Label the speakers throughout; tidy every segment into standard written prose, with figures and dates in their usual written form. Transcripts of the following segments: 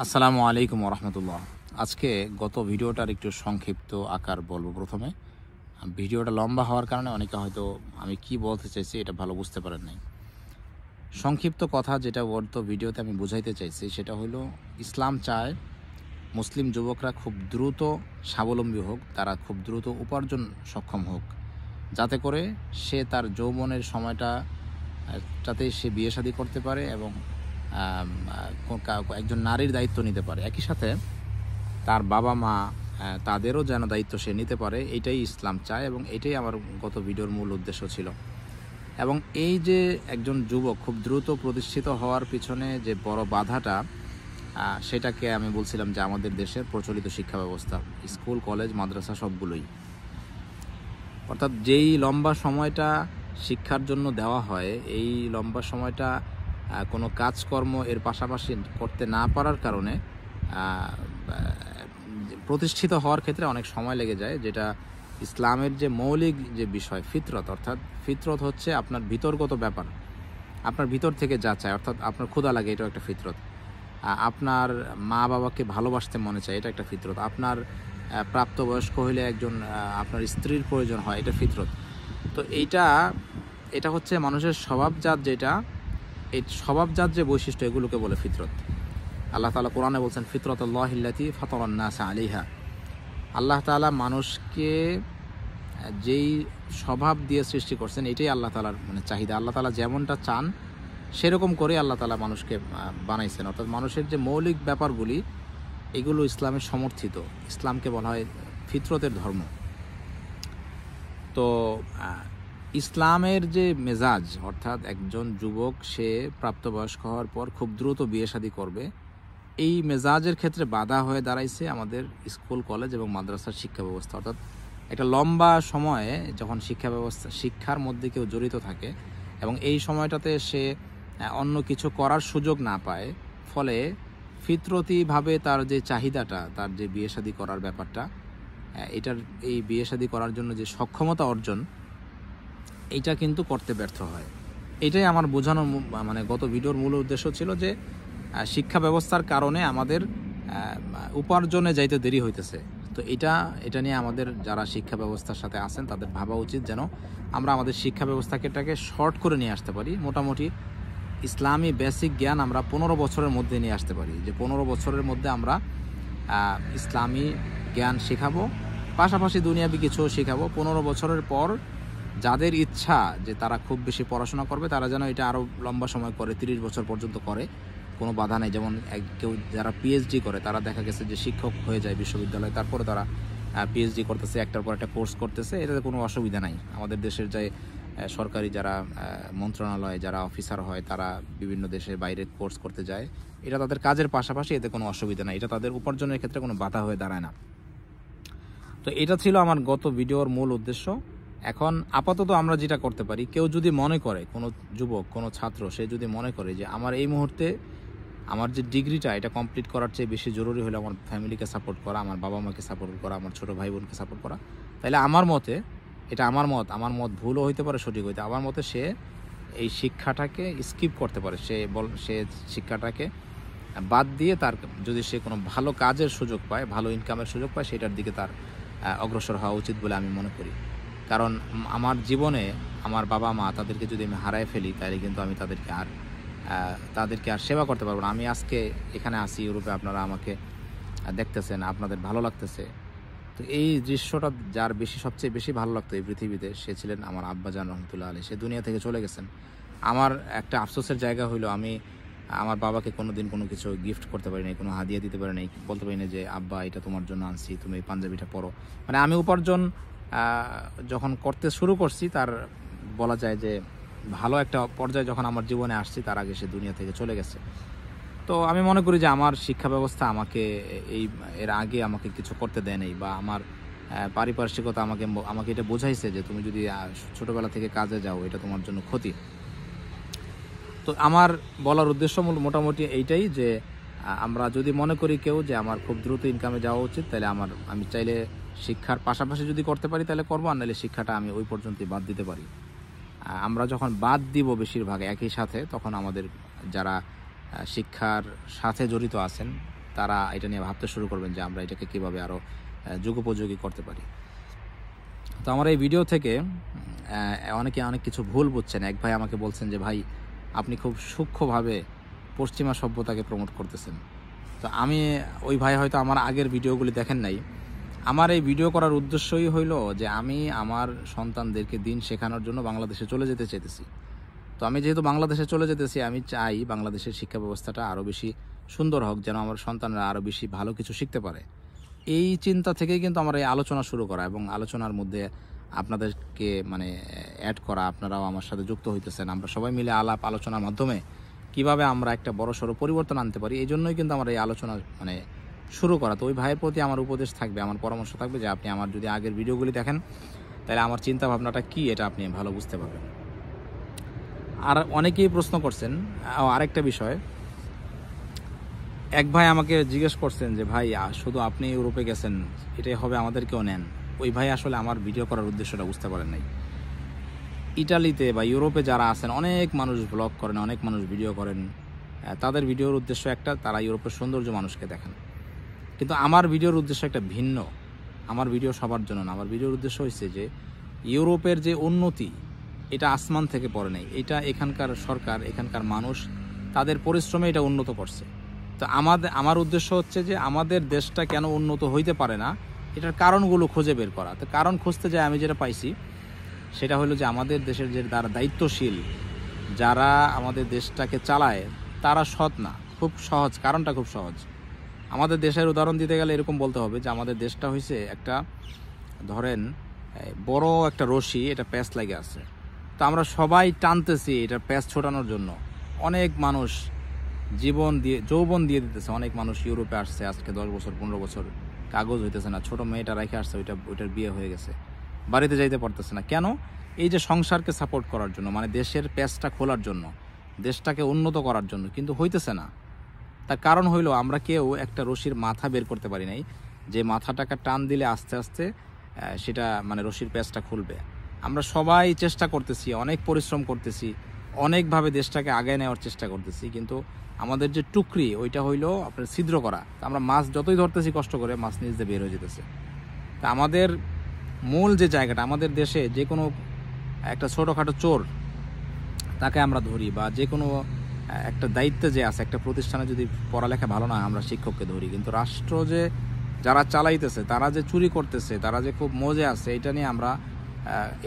Speaker 1: আসসালামু আলাইকুম রহমতুল্লাহ। আজকে গত ভিডিওটার একটু সংক্ষিপ্ত আকার বলবো। প্রথমে ভিডিওটা লম্বা হওয়ার কারণে অনেকে হয়তো আমি কি বলতে চাইছি এটা ভালো বুঝতে পারেন নাই। সংক্ষিপ্ত কথা যেটা গত ভিডিওতে আমি বুঝাইতে চাইছি সেটা হলো, ইসলাম চায় মুসলিম যুবকরা খুব দ্রুত স্বাবলম্বী হোক, তারা খুব দ্রুত উপার্জন সক্ষম হোক, যাতে করে সে তার যৌবনের সময়টা যাতে সে বিয়ে শাদী করতে পারে এবং একজন নারীর দায়িত্ব নিতে পারে, একই সাথে তার বাবা মা তাদেরও যেন দায়িত্ব সে নিতে পারে। এইটাই ইসলাম চায় এবং এটাই আমার গত ভিডিওর মূল উদ্দেশ্য ছিল। এবং এই যে একজন যুবক খুব দ্রুত প্রতিষ্ঠিত হওয়ার পিছনে যে বড় বাধাটা, সেটাকে আমি বলছিলাম যে আমাদের দেশের প্রচলিত শিক্ষা ব্যবস্থা, স্কুল কলেজ মাদ্রাসা সবগুলোই। অর্থাৎ যেই লম্বা সময়টা শিক্ষার জন্য দেওয়া হয়, এই লম্বা সময়টা কোনো কাজকর্ম এর পাশাপাশি করতে না পারার কারণে প্রতিষ্ঠিত হওয়ার ক্ষেত্রে অনেক সময় লেগে যায়। যেটা ইসলামের যে মৌলিক যে বিষয় ফিতরত, অর্থাৎ ফিতরত হচ্ছে আপনার ভিতরগত ব্যাপার, আপনার ভিতর থেকে যা চায়, অর্থাৎ আপনার ক্ষুধা লাগে, এটাও একটা ফিতরত। আপনার মা বাবাকে ভালোবাসতে মনে চায়, এটা একটা ফিতরত। আপনার প্রাপ্তবয়স্ক হইলে একজন আপনার স্ত্রীর প্রয়োজন হয়, এটা ফিতরত। তো এটা হচ্ছে মানুষের স্বভাবজাত, যেটা এই স্বভাবজাত যে বৈশিষ্ট্য, এগুলোকে বলে ফিতরত। আল্লাহ তাআলা কোরআনে বলছেন, ফিতরাতুল্লাহিল্লাতী ফাতারান নাসা আলাইহা। আল্লাহ তাআলা মানুষকে যেই স্বভাব দিয়ে সৃষ্টি করছেন, এটাই আল্লাহ তাআলার চাহিদা। আল্লাহ তাআলা যেমনটা চান সেরকম করে আল্লাহ তাআলা মানুষকে বানাইছেন। অর্থাৎ মানুষের যে মৌলিক ব্যাপারগুলি, এগুলো ইসলামের সমর্থিত। ইসলামকে বলা হয় ফিতরতের ধর্ম। তো ইসলামের যে মেজাজ, অর্থাৎ একজন যুবক সে প্রাপ্তবয়স্ক হওয়ার পর খুব দ্রুত বিয়ে শাদী করবে, এই মেজাজের ক্ষেত্রে বাধা হয়ে দাঁড়াইছে আমাদের স্কুল কলেজ এবং মাদ্রাসার শিক্ষা ব্যবস্থা। অর্থাৎ একটা লম্বা সময়ে যখন শিক্ষার মধ্যে কেউ জড়িত থাকে এবং এই সময়টাতে সে অন্য কিছু করার সুযোগ না পায়, ফলে ফিতরতিভাবে তার যে চাহিদাটা, তার যে বিয়ে শাদী করার ব্যাপারটা, এই বিয়ে শাদী করার জন্য যে সক্ষমতা অর্জন, এইটা কিন্তু করতে ব্যর্থ হয়। এটাই আমার বোঝানোর গত ভিডিওর মূল উদ্দেশ্য ছিল যে শিক্ষা ব্যবস্থার কারণে আমাদের উপার্জনে যাইতে দেরি হইতেছে। তো এটা নিয়ে আমাদের যারা শিক্ষা ব্যবস্থার সাথে আছেন তাদের ভাবা উচিত যেন আমরা আমাদের শিক্ষা ব্যবস্থাকে শর্ট করে নিয়ে আসতে পারি। মোটামুটি ইসলামী বেসিক জ্ঞান আমরা 15 বছরের মধ্যে নিয়ে আসতে পারি, যে 15 বছরের মধ্যে আমরা ইসলামী জ্ঞান শেখাবো, পাশাপাশি দুনিয়াবি কিছুও শেখাবো। 15 বছরের পর যাদের ইচ্ছা যে তারা খুব বেশি পড়াশোনা করবে, তারা যেন এটা আরও লম্বা সময় করে, 30 বছর পর্যন্ত করে, কোনো বাধা নেই। যেমন কেউ যারা পিএইচডি করে, তারা দেখা গেছে যে শিক্ষক হয়ে যায় বিশ্ববিদ্যালয়ে, তারপরে তারা পিএইচডি করতেছে, একটার পর একটা কোর্স করতেছে, এটাতে কোনো অসুবিধা নাই। আমাদের দেশের যে সরকারি যারা মন্ত্রণালয়ে যারা অফিসার হয়, তারা বিভিন্ন দেশের বাইরে কোর্স করতে যায়, এটা তাদের কাজের পাশাপাশি, এতে কোনো অসুবিধা নাই, এটা তাদের উপার্জনের ক্ষেত্রে কোনো বাধা হয়ে দাঁড়ায় না। তো এটা ছিল আমার গত ভিডিওর মূল উদ্দেশ্য। এখন আপাতত আমরা যেটা করতে পারি, কেউ যদি মনে করে, কোনো যুবক, কোনো ছাত্র, সে যদি মনে করে যে আমার এই মুহূর্তে আমার যে ডিগ্রিটা, এটা কমপ্লিট করার চেয়ে বেশি জরুরি হলো আমার ফ্যামিলিকে সাপোর্ট করা, আমার বাবা মাকে সাপোর্ট করা, আমার ছোটো ভাই বোনকে সাপোর্ট করা, তাহলে আমার মতে, এটা আমার মত ভুলও হইতে পারে, সঠিক হইতে, আমার মতে সে এই শিক্ষাটাকে স্কিপ করতে পারে। সে শিক্ষাটাকে বাদ দিয়ে তার যদি সে কোনো ভালো কাজের সুযোগ পায়, ভালো ইনকামের সুযোগ পায়, সেটার দিকে তার অগ্রসর হওয়া উচিত বলে আমি মনে করি। কারণ আমার জীবনে আমার বাবা মা, তাদেরকে যদি আমি হারায় ফেলি, তাহলে কিন্তু আমি তাদেরকে আর সেবা করতে পারবো না। আমি আজকে এখানে আসি ইউরোপে, আপনারা আমাকে দেখতেছেন, আপনাদের ভালো লাগতেছে। তো এই দৃশ্যটা যার সবচেয়ে বেশি ভালো লাগতো এই পৃথিবীতে, সে ছিলেন আমার আব্বাজান রহমতুল্লাহ আলাইহি। সে দুনিয়া থেকে চলে গেছেন। আমার একটা আফসোসের জায়গা হইলো, আমি আমার বাবাকে কোনোদিন কোনো কিছু গিফট করতে পারি নাই, কোনো হাদিয়া দিতে পারি নাই, বলতে পারি না যে আব্বা এটা তোমার জন্য আনছি, তুমি এই পাঞ্জাবিটা পরো। আমি উপার্জন যখন করতে শুরু করছি, তার বলা যায় যে ভালো একটা পর্যায়ে যখন আমার জীবনে আসছি, তার আগে সে দুনিয়া থেকে চলে গেছে। তো আমি মনে করি যে আমার শিক্ষা ব্যবস্থা এর আগে আমাকে কিছু করতে দেয় নাই, বা আমার পারিপার্শ্বিকতা আমাকে এটা বোঝাইছে যে তুমি যদি ছোটবেলা থেকে কাজে যাও, এটা তোমার জন্য ক্ষতি। তো আমার বলার উদ্দেশ্য মোটামুটি এইটাই, যে আমরা যদি মনে করি কেউ যে আমার খুব দ্রুত ইনকামে যাওয়া উচিত, তাহলে আমি চাইলে শিক্ষার পাশাপাশি যদি করতে পারি তাহলে করবো, আর নাহলে শিক্ষাটা আমি ওই পর্যন্তই বাদ দিতে পারি। আমরা যখন বাদ দিব বেশিরভাগ একই সাথে, তখন আমাদের যারা শিক্ষার সাথে জড়িত আছেন তারা এটা নিয়ে ভাবতে শুরু করবেন যে আমরা এটাকে কীভাবে আরও যুগোপযোগী করতে পারি। তো আমার এই ভিডিও থেকে অনেকে অনেক কিছু ভুল বুঝছেন। এক ভাই আমাকে বলছেন যে ভাই আপনি খুব সূক্ষ্মভাবে পশ্চিমা সভ্যতাকে প্রমোট করতেছেন। তো আমি ওই ভাই হয়তো আমার আগের ভিডিওগুলি দেখেন নাই। আমার এই ভিডিও করার উদ্দেশ্যই হইল যে আমি আমার সন্তানদেরকে দিন শেখানোর জন্য বাংলাদেশে চলে যেতে চাইতেছি। তো আমি যেহেতু বাংলাদেশে চলে যেতেছি, আমি চাই বাংলাদেশের শিক্ষা ব্যবস্থাটা আরও বেশি সুন্দর হোক, যেন আমার সন্তানরা আরও বেশি ভালো কিছু শিখতে পারে। এই চিন্তা থেকেই কিন্তু আমার এই আলোচনা শুরু করা এবং আলোচনার মধ্যে আপনাদেরকে মানে অ্যাড করা। আপনারাও আমার সাথে যুক্ত হইতেছেন। আমরা সবাই মিলে আলাপ আলোচনার মাধ্যমে কিভাবে আমরা একটা বড়সড় পরিবর্তন আনতে পারি, এই জন্যই কিন্তু আমার এই আলোচনা মানে শুরু করা। তো ওই ভাইয়ের প্রতি আমার উপদেশ থাকবে, আমার পরামর্শ থাকবে যে আপনি আমার যদি আগের ভিডিওগুলি দেখেন তাহলে আমার চিন্তা ভাবনাটা কী এটা আপনি ভালো বুঝতে পারবেন। আর অনেকেই প্রশ্ন করছেন আরেকটা বিষয়। এক ভাই আমাকে জিজ্ঞেস করছেন যে ভাই শুধু আপনি ইউরোপে গেছেন এটাই হবে, আমাদেরকেও নেন। ওই ভাই আসলে আমার ভিডিও করার উদ্দেশ্যটা বুঝতে পারেন নাই। ইটালিতে বা ইউরোপে যারা আছেন অনেক মানুষ ব্লগ করেন, অনেক মানুষ ভিডিও করেন। তাদের ভিডিওর উদ্দেশ্য একটা, তারা ইউরোপের সৌন্দর্য মানুষকে দেখান। কিন্তু আমার ভিডিওর উদ্দেশ্য একটা ভিন্ন। আমার ভিডিও সবার জন্য না। আমার ভিডিওর উদ্দেশ্য হচ্ছে যে ইউরোপের যে উন্নতি এটা আসমান থেকে পড়ে নেই, এটা এখানকার সরকার, এখানকার মানুষ তাদের পরিশ্রমে এটা উন্নত করছে। তো আমার উদ্দেশ্য হচ্ছে যে আমাদের দেশটা কেন উন্নত হইতে পারে না এটার কারণগুলো খুঁজে বের করা। তো কারণ খুঁজতে যায় আমি যেটা পাইছি সেটা হলো যে আমাদের দেশের যে যারা দায়িত্বশীল, যারা আমাদের দেশটাকে চালায় তারা সৎ না। খুব সহজ, কারণটা খুব সহজ। আমাদের দেশের উদাহরণ দিতে গেলে এরকম বলতে হবে যে আমাদের দেশটা হয়েছে একটা, ধরেন বড় একটা রশি, এটা প্যাঁচ লাগে আছে। তো আমরা সবাই টানতেছি এটা প্যাঁচ ছোটানোর জন্য। অনেক মানুষ জীবন দিয়ে যৌবন দিয়ে দিতেছে। অনেক মানুষ ইউরোপে আসছে আজকে 10 বছর 15 বছর, কাগজ হইতেছে না। ছোট মেয়েটা রেখে আসছে, ওইটার বিয়ে হয়ে গেছে, বাড়িতে যাইতে পারতেছে না। কেন? এই যে সংসারকে সাপোর্ট করার জন্য, মানে দেশের প্যাচটা খোলার জন্য, দেশটাকে উন্নত করার জন্য, কিন্তু হইতেছে না। তার কারণ হইলো আমরা কেউ একটা রশির মাথা বের করতে পারি নাই, যে মাথাটাকে টান দিলে আস্তে আস্তে সেটা মানে রশির প্যাচটা খুলবে। আমরা সবাই চেষ্টা করতেছি, অনেক পরিশ্রম করতেছি, অনেকভাবে দেশটাকে আগায় নেওয়ার চেষ্টা করতেছি, কিন্তু আমাদের যে টুকরি ওইটা হইলো আপনার ছিদ্র করা। আমরা মাছ যতই ধরতেছি কষ্ট করে, মাছ নিচ দিয়ে বের হয়ে যেতেছে। তা আমাদের মূল যে জায়গাটা, আমাদের দেশে যে কোনো একটা ছোটোখাটো চোর তাকে আমরা ধরি, বা যে কোনো একটা দায়িত্বে যে আছে একটা প্রতিষ্ঠানে যদি পড়ালেখা ভালো না আমরা শিক্ষককে ধরি, কিন্তু রাষ্ট্র যে যারা চালাইতেছে তারা যে চুরি করতেছে, তারা যে খুব মজে আছে, এটা নিয়ে আমরা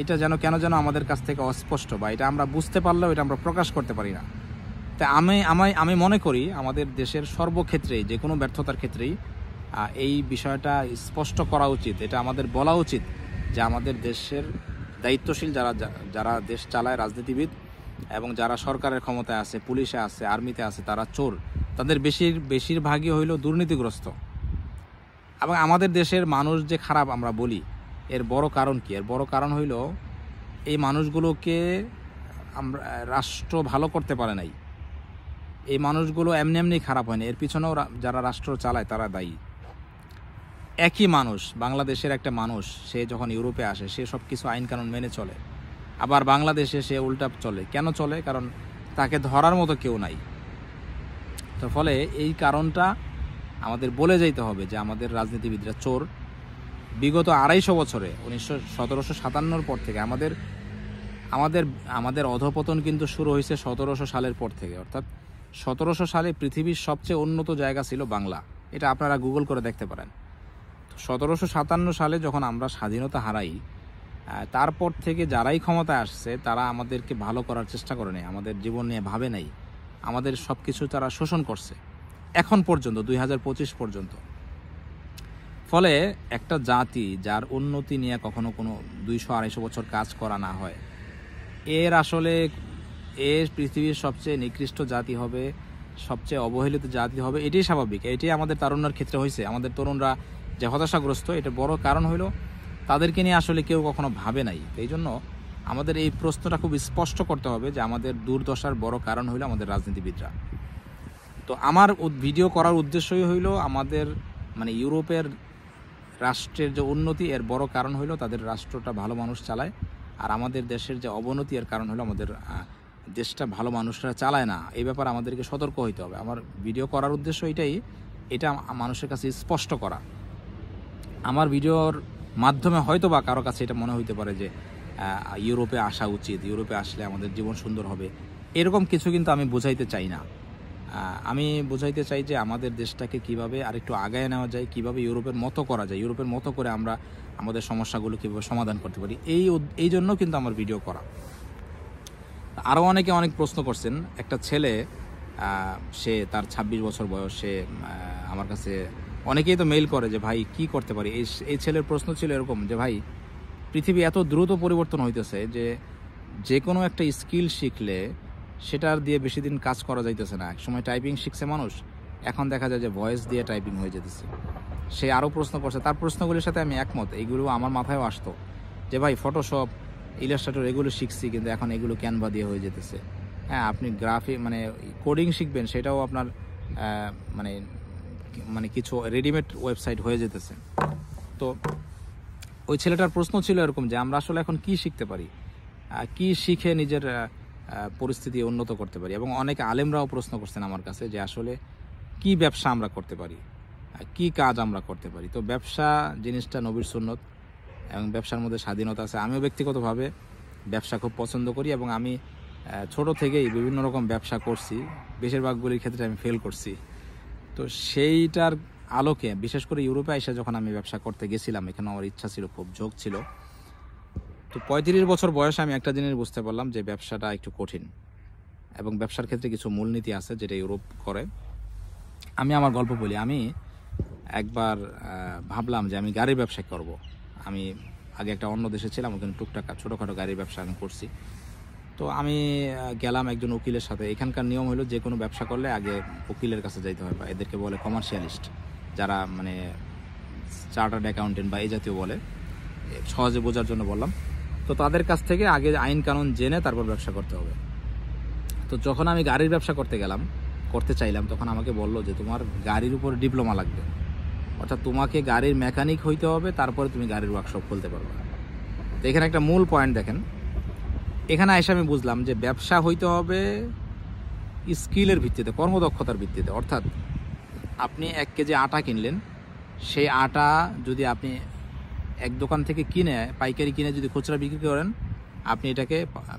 Speaker 1: এটা কেন যেন আমাদের কাছ থেকে অস্পষ্ট, বা এটা আমরা বুঝতে পারলেও এটা আমরা প্রকাশ করতে পারি না। তা আমি মনে করি আমাদের দেশের সর্বক্ষেত্রেই, যে কোনো ব্যর্থতার ক্ষেত্রেই এই বিষয়টা স্পষ্ট করা উচিত। এটা আমাদের বলা উচিত যে আমাদের দেশের দায়িত্বশীল যারা দেশ চালায়, রাজনীতিবিদ এবং যারা সরকারের ক্ষমতায় আছে, পুলিশে আছে, আর্মিতে আছে, তারা চোর। তাদের বেশিরভাগই হইল দুর্নীতিগ্রস্ত। এবং আমাদের দেশের মানুষ যে খারাপ আমরা বলি, এর বড় কারণ কি? এর বড় কারণ হইল এই মানুষগুলোকে আমরা রাষ্ট্র ভালো করতে পারে নাই। এই মানুষগুলো এমনি খারাপ হয় না, এর পিছনেও যারা রাষ্ট্র চালায় তারা দায়ী। একই মানুষ, বাংলাদেশের একটা মানুষ, সে যখন ইউরোপে আসে সে সব কিছু আইন কানুন মেনে চলে, আবার বাংলাদেশে সে উল্টা চলে। কেন চলে? কারণ তাকে ধরার মতো কেউ নাই। তো ফলে এই কারণটা আমাদের বলে যাইতে হবে যে আমাদের রাজনীতিবিদরা চোর। বিগত 250 বছরে 1757 পর থেকে আমাদের অধপতন কিন্তু শুরু হয়েছে 1700 সালের পর থেকে। অর্থাৎ 1700 সালে পৃথিবীর সবচেয়ে উন্নত জায়গা ছিল বাংলা। এটা আপনারা গুগল করে দেখতে পারেন। 1757 সালে যখন আমরা স্বাধীনতা হারাই, তারপর থেকে যারাই ক্ষমতায় আসছে তারা আমাদেরকে ভালো করার চেষ্টা করে নাই, আমাদের জীবন নিয়ে ভাবে নাই, আমাদের সব কিছু তারা শোষণ করছে এখন পর্যন্ত, 2025 পর্যন্ত। ফলে একটা জাতি যার উন্নতি নিয়ে কখনো কোনো 200-250 বছর কাজ করা না হয়, এর পৃথিবীর সবচেয়ে নিকৃষ্ট জাতি হবে, সবচেয়ে অবহেলিত জাতি হবে। এটাই স্বাভাবিক। এটাই আমাদের তারুণ্যের ক্ষেত্রে হয়েছে। আমাদের তরুণরা যে হতাশাগ্রস্ত, এটা বড় কারণ হইল তাদেরকে নিয়ে আসলে কেউ কখনো ভাবে নাই। এই জন্য আমাদের এই প্রশ্নটা খুব স্পষ্ট করতে হবে যে আমাদের দুর্দশার বড় কারণ হইল আমাদের রাজনীতিবিদরা। তো আমার ভিডিও করার উদ্দেশ্যই হইল আমাদের মানে ইউরোপের রাষ্ট্রের যে উন্নতি, এর বড় কারণ হইল তাদের রাষ্ট্রটা ভালো মানুষ চালায়, আর আমাদের দেশের যে অবনতি এর কারণ হলো আমাদের দেশটা ভালো মানুষরা চালায় না। এই ব্যাপারে আমাদেরকে সতর্ক হইতে হবে। আমার ভিডিও করার উদ্দেশ্য এটাই। এটা মানুষের কাছে স্পষ্ট করা। আমার ভিডিওর মাধ্যমে হয়তো বা কারো কাছে এটা মনে হইতে পারে যে ইউরোপে আসা উচিত, ইউরোপে আসলে আমাদের জীবন সুন্দর হবে, এরকম কিছু কিন্তু আমি বোঝাইতে চাই না। আমি বোঝাইতে চাই যে আমাদের দেশটাকে কিভাবে আরেকটু আগায় নেওয়া যায়, কিভাবে ইউরোপের মতো করা যায়, ইউরোপের মতো করে আমরা আমাদের সমস্যাগুলো কীভাবে সমাধান করতে পারি, এই জন্য কিন্তু আমার ভিডিও করা। আরও অনেকে অনেক প্রশ্ন করছেন। একটা ছেলে, সে তার 26 বছর বয়স, সে আমার কাছে অনেকেই তো মেইল করে যে ভাই কি করতে পারি। এই ছেলের প্রশ্ন ছিল এরকম যে ভাই, পৃথিবী এত দ্রুত পরিবর্তন হইতেছে যে কোনো একটা স্কিল শিখলে সেটার দিয়ে বেশি দিন কাজ করা যাইতেছে না। একসময় টাইপিং শিখছে মানুষ, এখন দেখা যায় যে ভয়েস দিয়ে টাইপিং হয়ে যেতেছে। সে আরও প্রশ্ন করছে, তার প্রশ্নগুলির সাথে আমি একমত। এইগুলো আমার মাথায়ও আসতো যে ভাই ফটোশপ, ইলাস্ট্রেটর এগুলো শিখছি, কিন্তু এখন এগুলো ক্যানভা দিয়ে হয়ে যেতেছে। হ্যাঁ, আপনি মানে কোডিং শিখবেন, সেটাও আপনার মানে কিছু রেডিমেড ওয়েবসাইট হয়ে যেতেছে। তো ওই ছেলেটার প্রশ্ন ছিল এরকম যে আমরা আসলে এখন কি শিখতে পারি, কি শিখে নিজের পরিস্থিতি উন্নত করতে পারি। এবং অনেক আলেমরাও প্রশ্ন করছেন আমার কাছে যে আসলে কি ব্যবসা আমরা করতে পারি, কি কাজ আমরা করতে পারি। তো ব্যবসা জিনিসটা নবীর সুন্নত এবং ব্যবসার মধ্যে স্বাধীনতা আছে। আমিও ব্যক্তিগতভাবে ব্যবসা খুব পছন্দ করি এবং আমি ছোট থেকেই বিভিন্ন রকম ব্যবসা করছি, বেশিরভাগগুলির ক্ষেত্রে আমি ফেল করছি। তো সেইটার আলোকে বিশেষ করে ইউরোপে এসে যখন আমি ব্যবসা করতে গেছিলাম, এখানে আমার ইচ্ছা ছিল, খুব ঝোঁক ছিল। তো 35 বছর বয়সে আমি একটা জিনিস বুঝতে পারলাম যে ব্যবসাটা একটু কঠিন এবং ব্যবসার ক্ষেত্রে কিছু মূলনীতি আছে যেটা ইউরোপ করে। আমি আমার গল্প বলি। আমি একবার ভাবলাম যে আমি গাড়ির ব্যবসা করব। আমি আগে একটা অন্য দেশে ছিলাম, ওখানে টুকটাক ছোটোখাটো গাড়ির ব্যবসা আমি করছি। তো আমি গেলাম একজন উকিলের সাথে। এখানকার নিয়ম হলো যে কোনো ব্যবসা করলে আগে উকিলের কাছে যাইতে হয়, বা এদেরকে বলে কমার্শিয়ালিস্ট, যারা মানে চার্টার্ড অ্যাকাউন্টেন্ট বা এই জাতীয় বলে, সহজে বোঝার জন্য বললাম। তো তাদের কাছ থেকে আগে আইন কানুন জেনে তারপর ব্যবসা করতে হবে। তো যখন আমি গাড়ির ব্যবসা করতে চাইলাম, তখন আমাকে বললো যে তোমার গাড়ির উপর ডিপ্লোমা লাগবে, অর্থাৎ তোমাকে গাড়ির মেকানিক হইতে হবে, তারপরে তুমি গাড়ির ওয়ার্কশপ খুলতে পারবে। তো এখানে একটা মূল পয়েন্ট দেখেন, এখানে এসে আমি বুঝলাম যে ব্যবসা হইতে হবে স্কিলের ভিত্তিতে, কর্মদক্ষতার ভিত্তিতে। অর্থাৎ আপনি 1 কেজি আটা কিনলেন, সেই আটা যদি আপনি এক দোকান থেকে কিনে, পাইকারি কিনে যদি খুচরা বিক্রি করেন, আপনি এটাকে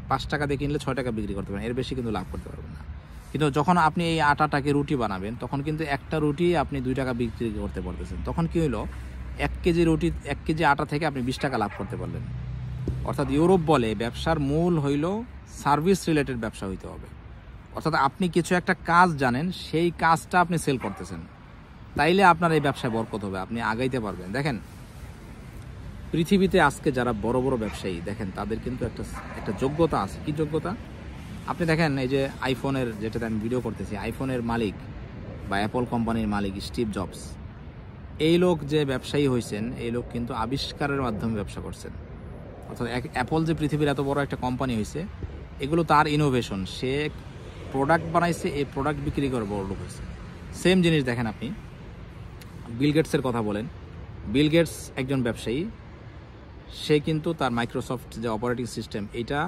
Speaker 1: 5 টাকা দিয়ে কিনলে 6 টাকা বিক্রি করতে পারেন, এর বেশি কিন্তু লাভ করতে পারবেন না। কিন্তু যখন আপনি এই আটাটাকে রুটি বানাবেন, তখন কিন্তু একটা রুটি আপনি 2 টাকা বিক্রি করতে পারতেছেন। তখন কি হলো, 1 কেজি আটা থেকে আপনি 20 টাকা লাভ করতে পারলেন। অর্থাৎ ইউরোপ বলে ব্যবসার মূল হইল সার্ভিস রিলেটেড ব্যবসা হইতে হবে। অর্থাৎ আপনি কিছু একটা কাজ জানেন, সেই কাজটা আপনি সেল করতেছেন, তাইলে আপনার এই ব্যবসায় বরকত হবে, আপনি আগাইতে পারবেন। দেখেন পৃথিবীতে আজকে যারা বড় বড় ব্যবসায়ী, দেখেন তাদের কিন্তু একটা যোগ্যতা আছে। কি যোগ্যতা? আপনি দেখেন এই যে আইফোনের, যেটাতে আমি ভিডিও করতেছি, আইফোনের মালিক বা অ্যাপল কোম্পানির মালিক স্টিভ জবস, এই লোক যে ব্যবসায়ী হয়েছেন, এই লোক কিন্তু আবিষ্কারের মাধ্যমে ব্যবসা করছেন। অর্থাৎ অ্যাপল যে পৃথিবীর এত বড় একটা কোম্পানি হয়েছে, এগুলো তার ইনোভেশন। সে প্রোডাক্ট বানাইছে, এই প্রোডাক্ট বিক্রি করে বড় লোক হয়েছে। সেম জিনিস দেখেন আপনি বিল গেটসের কথা বলেন। বিল গেটস একজন ব্যবসায়ী, সে কিন্তু তার মাইক্রোসফট যে অপারেটিং সিস্টেম, এটা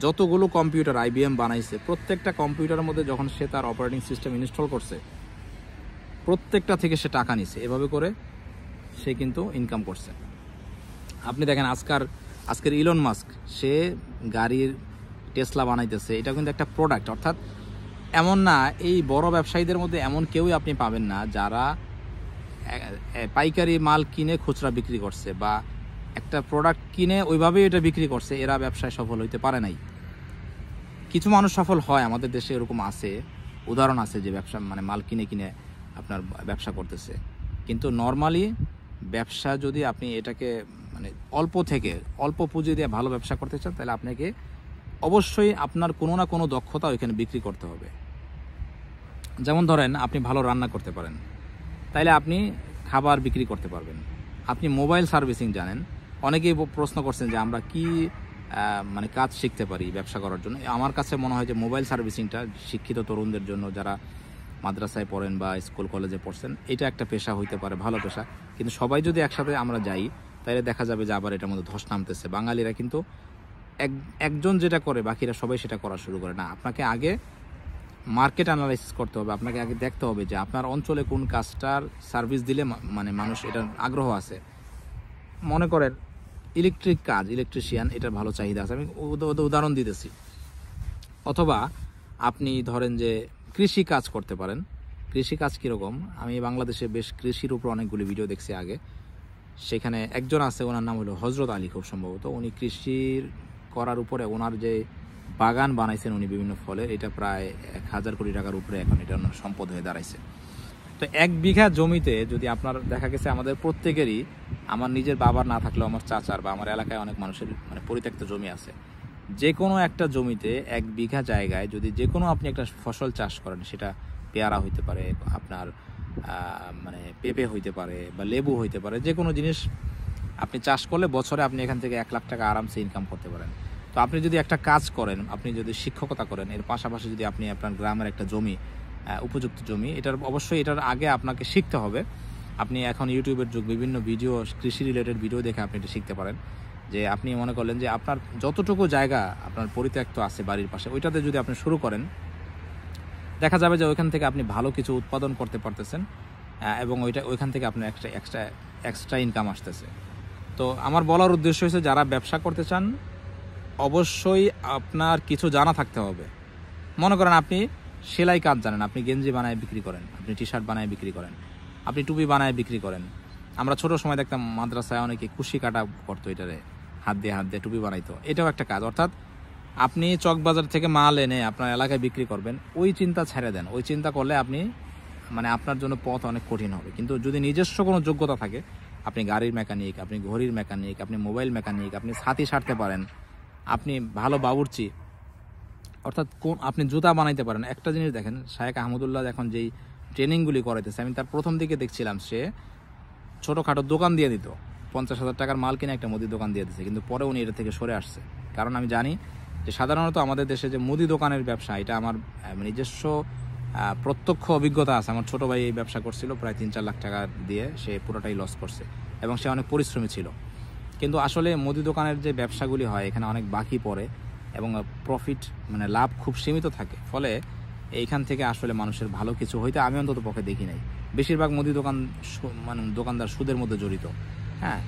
Speaker 1: যতগুলো কম্পিউটার IBM বানাইছে, প্রত্যেকটা কম্পিউটারের মধ্যে যখন সে তার অপারেটিং সিস্টেম ইনস্টল করছে, প্রত্যেকটা থেকে সে টাকা নিছে। এভাবে করে সে কিন্তু ইনকাম করছে। আপনি দেখেন আজকের ইলন মাস্ক, সে গাড়ির টেসলা বানাইতেছে, এটা কিন্তু একটা প্রোডাক্ট। অর্থাৎ এমন না, এই বড় ব্যবসায়ীদের মধ্যে এমন কেউই আপনি পাবেন না যারা পাইকারি মাল কিনে খুচরা বিক্রি করছে, বা একটা প্রোডাক্ট কিনে ওইভাবেই এটা বিক্রি করছে, এরা ব্যবসায় সফল হইতে পারে নাই। কিছু মানুষ সফল হয়, আমাদের দেশে এরকম আছে, উদাহরণ আছে, যে ব্যবসা মানে মাল কিনে আপনার ব্যবসা করতেছে। কিন্তু নর্মালি ব্যবসা যদি আপনি এটাকে মানে অল্প পুঁজি দিয়ে ভালো ব্যবসা করতে চান, তাহলে আপনাকে অবশ্যই আপনার কোনো না কোনো দক্ষতা ওইখানে বিক্রি করতে হবে। যেমন ধরেন আপনি ভালো রান্না করতে পারেন, তাইলে আপনি খাবার বিক্রি করতে পারবেন। আপনি মোবাইল সার্ভিসিং জানেন। অনেকেই প্রশ্ন করছেন যে আমরা কি মানে কাজ শিখতে পারি ব্যবসা করার জন্য। আমার কাছে মনে হয় যে মোবাইল সার্ভিসিংটা শিক্ষিত তরুণদের জন্য, যারা মাদ্রাসায় পড়েন বা স্কুল কলেজে পড়ছেন, এটা একটা পেশা হইতে পারে, ভালো পেশা। কিন্তু সবাই যদি একসাথে আমরা যাই, তাহলে দেখা যাবে যে আবার এটার মধ্যে ধস নামতেছে। বাঙালিরা কিন্তু একজন যেটা করে, বাকিরা সবাই সেটা করা শুরু করে না। আপনাকে আগে মার্কেট অ্যানালাইসিস করতে হবে, আপনাকে আগে দেখতে হবে যে আপনার অঞ্চলে কোন কাজটার সার্ভিস দিলে মানে মানুষ এটার আগ্রহ আছে। মনে করেন ইলেকট্রিক কাজ, ইলেকট্রিশিয়ান, এটার ভালো চাহিদা আছে, আমি উদাহরণ দিতেছি। অথবা আপনি ধরেন যে কৃষি কাজ করতে পারেন। কৃষি কাজ কীরকম, আমি বাংলাদেশে বেশ কৃষির উপর অনেকগুলি ভিডিও দেখছি আগে, সেখানে একজন আছে, ওনার নাম হলো হজরত আলী খুব সম্ভবত। উনি কৃষির করার উপরে ওনার যে বাগান বানাইছেন উনি বিভিন্ন ফলের, এটা প্রায় 1000 কোটি টাকার উপরে এখন এটা ওনার সম্পদ হয়ে দাঁড়াইছে। তো 1 বিঘা জমিতে যদি আপনার, দেখা গেছে আমাদের প্রত্যেকেরই, আমার নিজের বাবার না থাকলেও আমার চাচার বা আমার এলাকায় অনেক মানুষের মানে পরিত্যক্ত জমি আছে, যে কোনো একটা জমিতে 1 বিঘা জায়গায় যদি যে কোনো আপনি একটা ফসল চাষ করেন, সেটা পেয়ারা হইতে পারে, আপনার মানে পেঁপে হইতে পারে বা লেবু হইতে পারে, যে কোনো জিনিস আপনি চাষ করলে বছরে আপনি এখান থেকে 1 লাখ টাকা আরামসে ইনকাম করতে পারেন। তো আপনি যদি একটা কাজ করেন, আপনি যদি শিক্ষকতা করেন, এর পাশাপাশি যদি আপনি আপনার গ্রামের একটা জমি, উপযুক্ত জমি, এটার অবশ্যই এটার আগে আপনাকে শিখতে হবে। আপনি এখন ইউটিউবের যুগ, বিভিন্ন ভিডিও, কৃষি রিলেটেড ভিডিও দেখে আপনি এটা শিখতে পারেন। যে আপনি মনে করলেন যে আপনার যতটুকু জায়গা আপনার পরিত্যক্ত আছে বাড়ির পাশে, ওইটাতে যদি আপনি শুরু করেন, দেখা যাবে যে ওইখান থেকে আপনি ভালো কিছু উৎপাদন করতে পারতেছেন এবং ওইখান থেকে আপনার এক্সট্রা ইনকাম আসতেছে। তো আমার বলার উদ্দেশ্য হচ্ছে, যারা ব্যবসা করতে চান অবশ্যই আপনার কিছু জানা থাকতে হবে। মনে করেন আপনি সেলাই কাজ জানেন, আপনি গেঞ্জি বানায় বিক্রি করেন, আপনি টি শার্ট বানায় বিক্রি করেন, আপনি টুপি বানায় বিক্রি করেন। আমরা ছোট সময় দেখতাম মাদ্রাসায় অনেকে কুশি কাটা করতো, এটারে হাত দিয়ে টুপি বানাইতো, এটাও একটা কাজ। অর্থাৎ আপনি চকবাজার থেকে মাল এনে আপনার এলাকায় বিক্রি করবেন, ওই চিন্তা ছেড়ে দেন। ওই চিন্তা করলে আপনি মানে আপনার জন্য পথ অনেক কঠিন হবে। কিন্তু যদি নিজস্ব কোনো যোগ্যতা থাকে, আপনি গাড়ির মেকানিক, আপনি ঘড়ির মেকানিক, আপনি মোবাইল মেকানিক, আপনি ছাতি সারতে পারেন, আপনি ভালো বাবুর্চি, অর্থাৎ আপনি জুতা বানাইতে পারেন। একটা জিনিস দেখেন, শায়েখ আহমদুল্লাহ এখন যেই ট্রেনিংগুলি করাইতেছে, আমি তার প্রথম দিকে দেখছিলাম সে ছোটোখাটো দোকান দিয়ে দিত, 50,000 টাকার মাল কিনে একটা মুদি দোকান দিয়ে দিচ্ছে, কিন্তু পরে উনি এটা থেকে সরে আসছে। কারণ আমি জানি যে সাধারণত আমাদের দেশে যে মুদি দোকানের ব্যবসা, এটা আমার নিজস্ব প্রত্যক্ষ অভিজ্ঞতা আছে। আমার ছোটো ভাই এই ব্যবসা করছিল, প্রায় 3-4 লাখ টাকা দিয়ে, সে পুরোটাই লস করছে এবং সে অনেক পরিশ্রমী ছিল। কিন্তু আসলে মুদি দোকানের যে ব্যবসাগুলি হয়, এখানে অনেক বাকি পড়ে এবং প্রফিট মানে লাভ খুব সীমিত থাকে। ফলে এইখান থেকে আসলে মানুষের ভালো কিছু হইতে আমি অন্তত পক্ষে দেখি নাই। বেশিরভাগ মুদি দোকান মানে দোকানদার সুদের মধ্যে জড়িত। হ্যাঁ,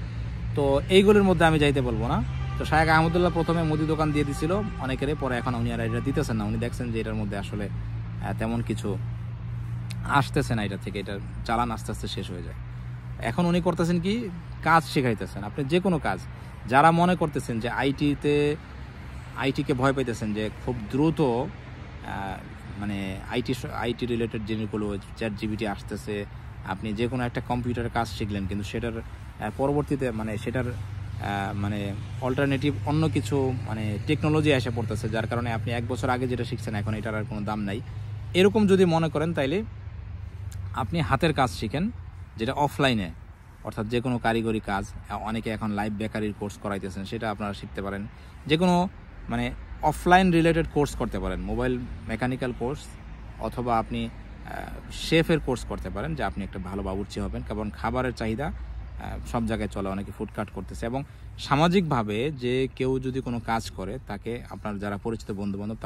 Speaker 1: তো এইগুলোর মধ্যে আমি যাইতে বলবো না। তো শায়েখ আহমদুল্লাহ প্রথমে মুদি দোকান দিয়ে দিছিল অনেকেরই, পরে এখন উনি আর এটা দিতেছেন না। উনি দেখছেন যে এটার মধ্যে আসলে তেমন কিছু আসতেছে না, এটা থেকে এটার চালান আস্তে আস্তে শেষ হয়ে যায়। এখন উনি করতেছেন কি, কাজ শেখাইতেছেন। আপনি যে কোনো কাজ, যারা মনে করতেছেন যে আইটিকে ভয় পাইতেছেন, যে খুব দ্রুত মানে আইটি রিলেটেড জিনিসগুলো, ChatGPT আসতেছে, আপনি যে কোনো একটা কম্পিউটারের কাজ শিখলেন, কিন্তু সেটার পরবর্তীতে মানে সেটার মানে অল্টারনেটিভ অন্য কিছু মানে টেকনোলজি এসে পড়তেছে, যার কারণে আপনি 1 বছর আগে যেটা শিখছেন এখন এটার আর কোনো দাম নাই, এরকম যদি মনে করেন, তাইলে আপনি হাতের কাজ শিখেন, যেটা অফলাইনে, অর্থাৎ যে কোনো কারিগরি কাজ। অনেকে এখন লাইভ বেকারির কোর্স করাইতেছেন, সেটা আপনারা শিখতে পারেন। যে কোনো মানে অফলাইন রিলেটেড কোর্স করতে পারেন, মোবাইল মেকানিক্যাল কোর্স, অথবা আপনি শেফের কোর্স করতে পারেন, যে আপনি একটা ভালো বাবুর্চি হবেন। কারণ খাবারের চাহিদা সব জায়গায় চলে, অনেকে ফুডকার্ট করতেছে। এবং সামাজিকভাবে যে কেউ যদি কোনো কাজ করে, তাকে আপনার যারা পরিচিত বন্ধুবান্ধব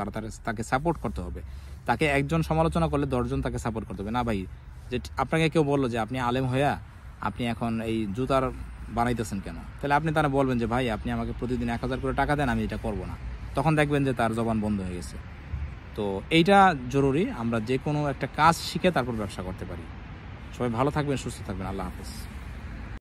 Speaker 1: তাকে সাপোর্ট করতে হবে। তাকে একজন সমালোচনা করলে 10 জন তাকে সাপোর্ট করতে হবে না। ভাই, যে আপনাকে কেউ বললো যে আপনি আলেম হইয়া আপনি এখন এই জুতার বানাইতেছেন কেন, তাহলে আপনি তারা বলবেন যে ভাই আপনি আমাকে প্রতিদিন 1000 করে টাকা দেন, আমি এটা করবো না। তখন দেখবেন যে তার জবান বন্ধ হয়ে গেছে। তো এইটা জরুরি, আমরা যে কোনো একটা কাজ শিখে তারপর ব্যবসা করতে পারি। সবাই ভালো থাকবেন, সুস্থ থাকবেন। আল্লাহ হাফেজ।